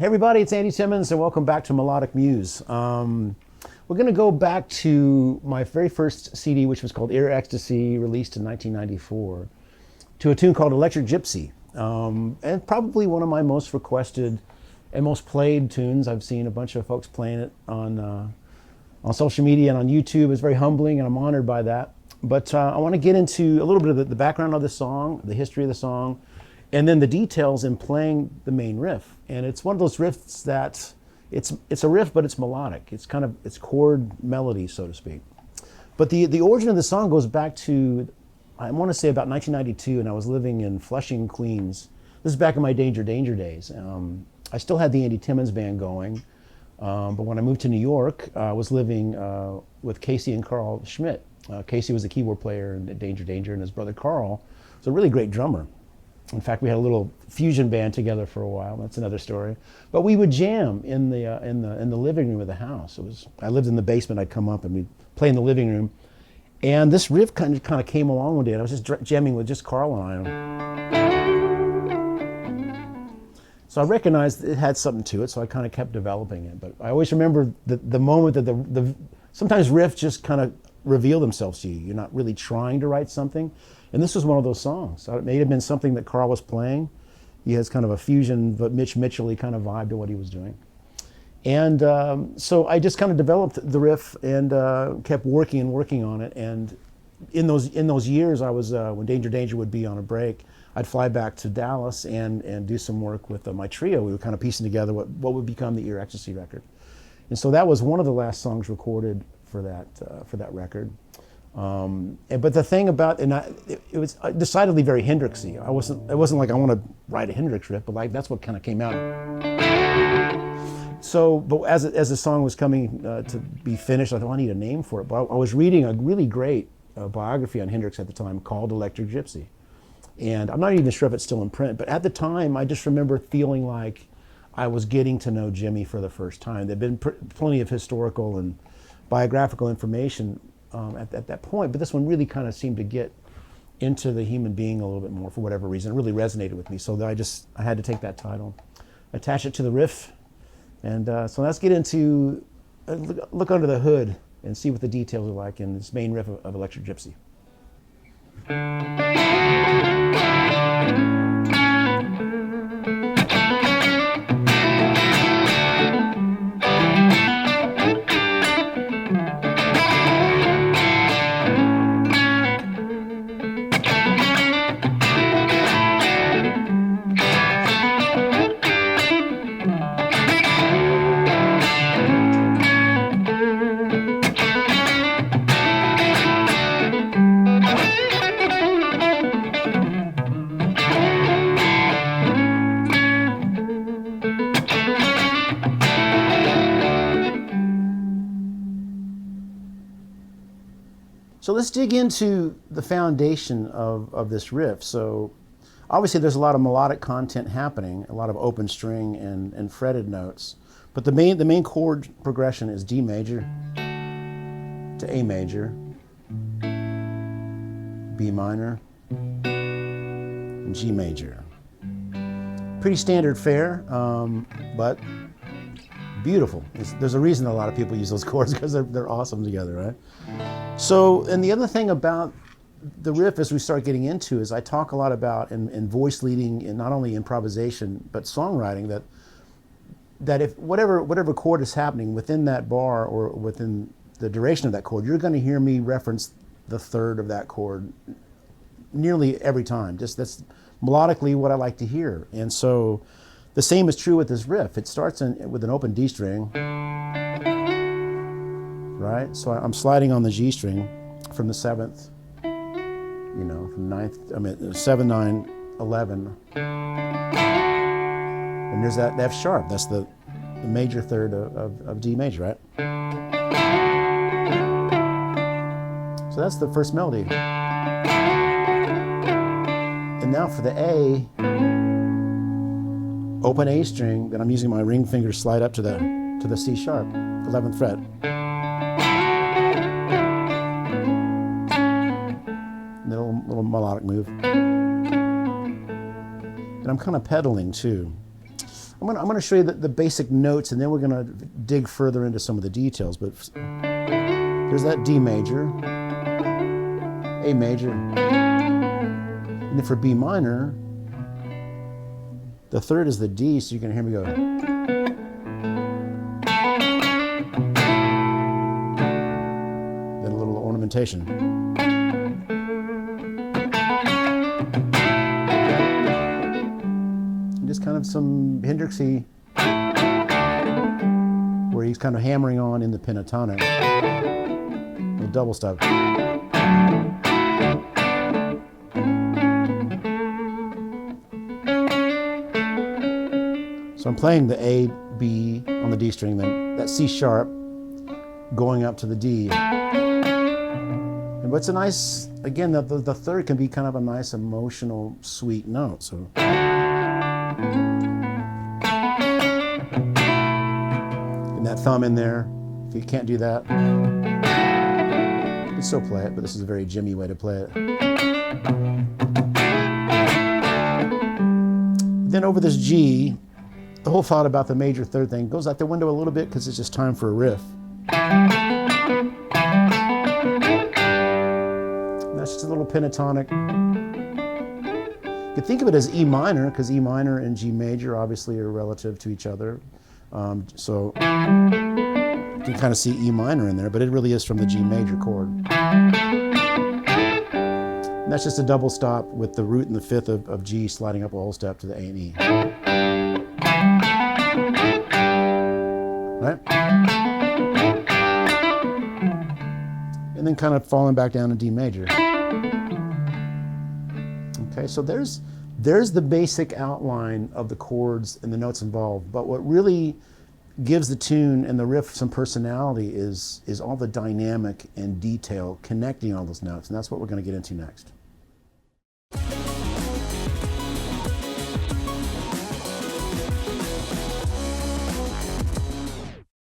Hey everybody, it's Andy Timmons and welcome back to Melodic Muse. We're going to go back to my very first CD, which was called Ecstasy, released in 1994, to a tune called Electric Gypsy. And probably one of my most requested and most played tunes. I've seen a bunch of folks playing it on social media and on YouTube. It's very humbling and I'm honored by that. But I want to get into a little bit of the background of the song, the history of the song, and then the details in playing the main riff. And it's one of those riffs that it's a riff, but it's melodic. It's chord melody, so to speak. But the origin of the song goes back to, I want to say about 1992, and I was living in Flushing, Queens. This is back in my Danger days. I still had the Andy Timmons band going, but when I moved to New York, I was living with Casey and Carl Schmidt. Casey was the keyboard player in Danger, and his brother Carl was a really great drummer. In fact, we had a little fusion band together for a while. That's another story. But we would jam in the living room of the house. I lived in the basement. I'd come up and we'd play in the living room. And this riff kind of came along one day, and I was just jamming with just Carl and I. So I recognized it had something to it, so I kind of kept developing it. But I always remember the moment that sometimes riffs just kind of reveal themselves to you. You're not really trying to write something. And this was one of those songs. So it may have been something that Carl was playing. He has kind of a fusion, but Mitch Mitchell-y kind of vibe to what he was doing. And so I just kind of developed the riff and kept working on it. And in those years, I was when Danger would be on a break, I'd fly back to Dallas and do some work with my trio. We were kind of piecing together what would become the Ecstasy record. And so that was one of the last songs recorded for that record. But the thing about it was decidedly very Hendrix-y. It wasn't like I want to write a Hendrix riff, but like that's what kind of came out. So, but as the song was coming to be finished, I thought I need a name for it. But I was reading a really great biography on Hendrix at the time called Electric Gypsy, and I'm not even sure if it's still in print. But at the time, I just remember feeling like I was getting to know Jimmy for the first time. There'd been plenty of historical and biographical information at that point, but this one really kind of seemed to get into the human being a little bit more for whatever reason. It really resonated with me, so that I had to take that title, attach it to the riff, and so let's get into look under the hood and see what the details are like in this main riff of Electric Gypsy. So let's dig into the foundation of this riff. So obviously there's a lot of melodic content happening, a lot of open string and fretted notes. But the main chord progression is D major to A major, B minor, and G major. Pretty standard fare, but beautiful. There's a reason a lot of people use those chords because they're awesome together, right? So, and the other thing about the riff as we start getting into is I talk a lot about in voice leading and not only improvisation but songwriting that if whatever chord is happening within that bar or within the duration of that chord, you're going to hear me reference the third of that chord nearly every time. Just that's melodically what I like to hear. And so the same is true with this riff. It starts with an open D string. Right? So I'm sliding on the G string from the 7th, from 9th, 7, 9, 11. And there's that F sharp. That's the major third of D major, right? So that's the first melody. And now for the A, open A string, then I'm using my ring finger to slide up to the C sharp, 11th fret. Little melodic move. And I'm kind of pedaling too. I'm gonna show you the basic notes, and then we're gonna dig further into some of the details. But there's that D major, A major, and then for B minor, the third is the D, so you're gonna hear me go. Then a little ornamentation. Just kind of some Hendrixy, where he's kind of hammering on in the pentatonic, the double stop. So I'm playing the A, B on the D string, then that C sharp going up to the D. And what's a nice, again, the third can be kind of a nice emotional, sweet note. So. And that thumb in there, if you can't do that, you can still play it, but this is a very Jimmy way to play it. Then over this G, the whole thought about the major third thing goes out the window a little bit because it's just time for a riff. And that's just a little pentatonic. You could think of it as E minor, because E minor and G major obviously are relative to each other. So you can kind of see E minor in there, but it really is from the G major chord. And that's just a double stop with the root and the fifth of G sliding up a whole step to the A and E. Right? And then kind of falling back down to D major. Okay, so there's the basic outline of the chords and the notes involved, but what really gives the tune and the riff some personality is all the dynamic and detail connecting all those notes, and that's what we're going to get into next.